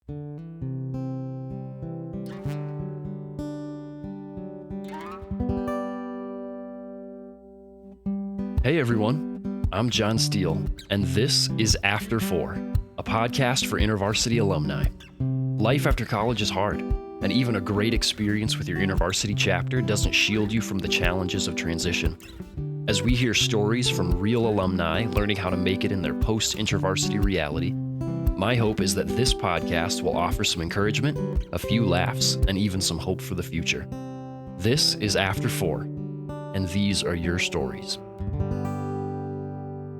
Hey everyone, I'm John Steele, and this is After 4, a podcast for InterVarsity alumni. Life after college is hard, and even a great experience with your InterVarsity chapter doesn't shield you from the challenges of transition. As we hear stories from real alumni learning how to make it in their post-InterVarsity reality, my hope is that this podcast will offer some encouragement, a few laughs, and even some hope for the future. This is After 4, and these are your stories.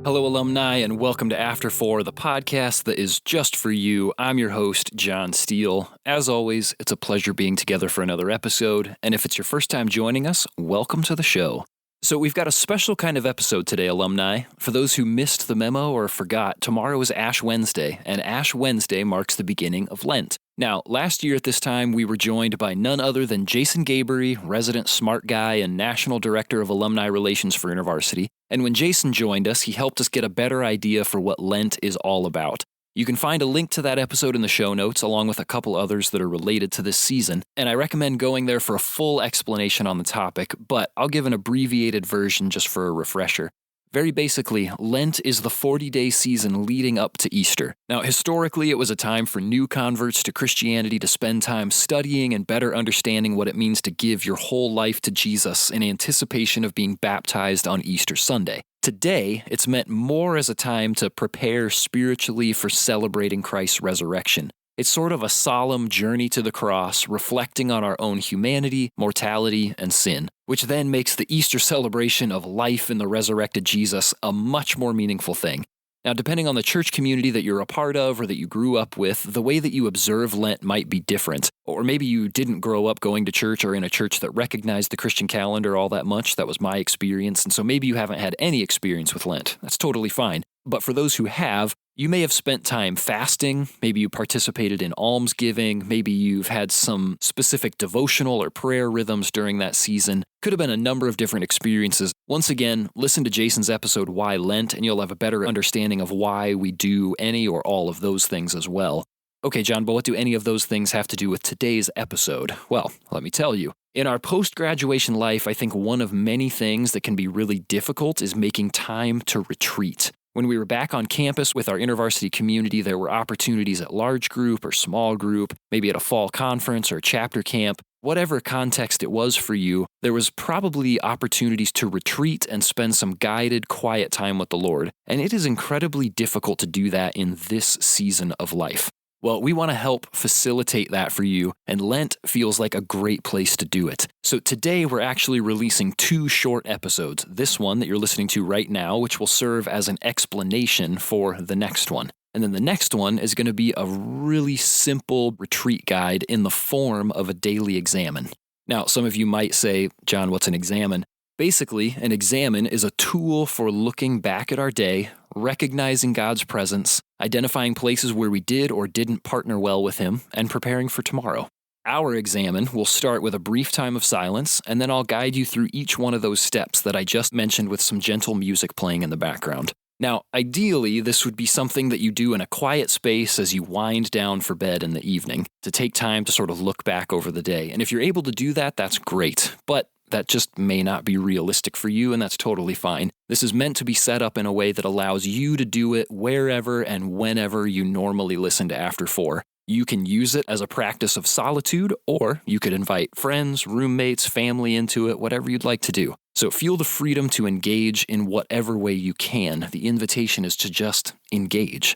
Hello, alumni, and welcome to After 4, the podcast that is just for you. I'm your host, John Steele. As always, it's a pleasure being together for another episode, and if it's your first time joining us, welcome to the show. So we've got a special kind of episode today, alumni. For those who missed the memo or forgot, tomorrow is Ash Wednesday, and Ash Wednesday marks the beginning of Lent. Now, last year at this time, we were joined by none other than Jason Gabery, resident smart guy and National Director of Alumni Relations for InterVarsity. And when Jason joined us, he helped us get a better idea for what Lent is all about. You can find a link to that episode in the show notes, along with a couple others that are related to this season, and I recommend going there for a full explanation on the topic, but I'll give an abbreviated version just for a refresher. Very basically, Lent is the 40-day season leading up to Easter. Now, historically, it was a time for new converts to Christianity to spend time studying and better understanding what it means to give your whole life to Jesus in anticipation of being baptized on Easter Sunday. Today, it's meant more as a time to prepare spiritually for celebrating Christ's resurrection. It's sort of a solemn journey to the cross, reflecting on our own humanity, mortality, and sin, which then makes the Easter celebration of life in the resurrected Jesus a much more meaningful thing. Now, depending on the church community that you're a part of or that you grew up with, the way that you observe Lent might be different. Or maybe you didn't grow up going to church or in a church that recognized the Christian calendar all that much. That was my experience, and so maybe you haven't had any experience with Lent. That's totally fine. But for those who have, you may have spent time fasting, maybe you participated in almsgiving, maybe you've had some specific devotional or prayer rhythms during that season. Could have been a number of different experiences. Once again, listen to Jason's episode, Why Lent, and you'll have a better understanding of why we do any or all of those things as well. Okay, John, but what do any of those things have to do with today's episode? Well, let me tell you. In our post-graduation life, I think one of many things that can be really difficult is making time to retreat. When we were back on campus with our InterVarsity community, there were opportunities at large group or small group, maybe at a fall conference or chapter camp. Whatever context it was for you, there was probably opportunities to retreat and spend some guided, quiet time with the Lord. And it is incredibly difficult to do that in this season of life. Well, we want to help facilitate that for you, and Lent feels like a great place to do it. So today we're actually releasing 2 short episodes. This one that you're listening to right now, which will serve as an explanation for the next one. And then the next one is going to be a really simple retreat guide in the form of a daily examen. Now, some of you might say, John, what's an examen? Basically, an examen is a tool for looking back at our day, recognizing God's presence, identifying places where we did or didn't partner well with Him, and preparing for tomorrow. Our examen will start with a brief time of silence, and then I'll guide you through each one of those steps that I just mentioned with some gentle music playing in the background. Now, ideally, this would be something that you do in a quiet space as you wind down for bed in the evening, to take time to sort of look back over the day. And if you're able to do that, that's great. But that just may not be realistic for you, and that's totally fine. This is meant to be set up in a way that allows you to do it wherever and whenever you normally listen to After 4. You can use it as a practice of solitude, or you could invite friends, roommates, family into it, whatever you'd like to do. So feel the freedom to engage in whatever way you can. The invitation is to just engage.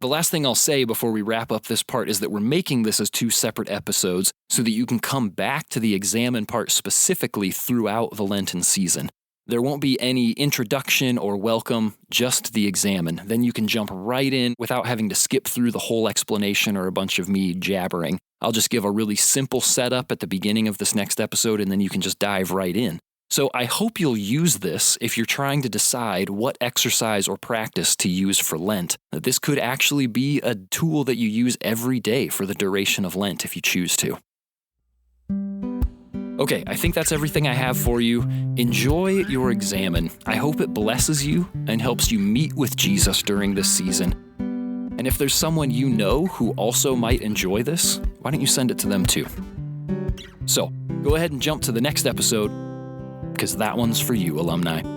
The last thing I'll say before we wrap up this part is that we're making this as 2 separate episodes so that you can come back to the examen part specifically throughout the Lenten season. There won't be any introduction or welcome, just the examen. Then you can jump right in without having to skip through the whole explanation or a bunch of me jabbering. I'll just give a really simple setup at the beginning of this next episode, and then you can just dive right in. So I hope you'll use this if you're trying to decide what exercise or practice to use for Lent. This could actually be a tool that you use every day for the duration of Lent if you choose to. Okay, I think that's everything I have for you. Enjoy your examen. I hope it blesses you and helps you meet with Jesus during this season. And if there's someone you know who also might enjoy this, why don't you send it to them too? So, go ahead and jump to the next episode, because that one's for you, alumni.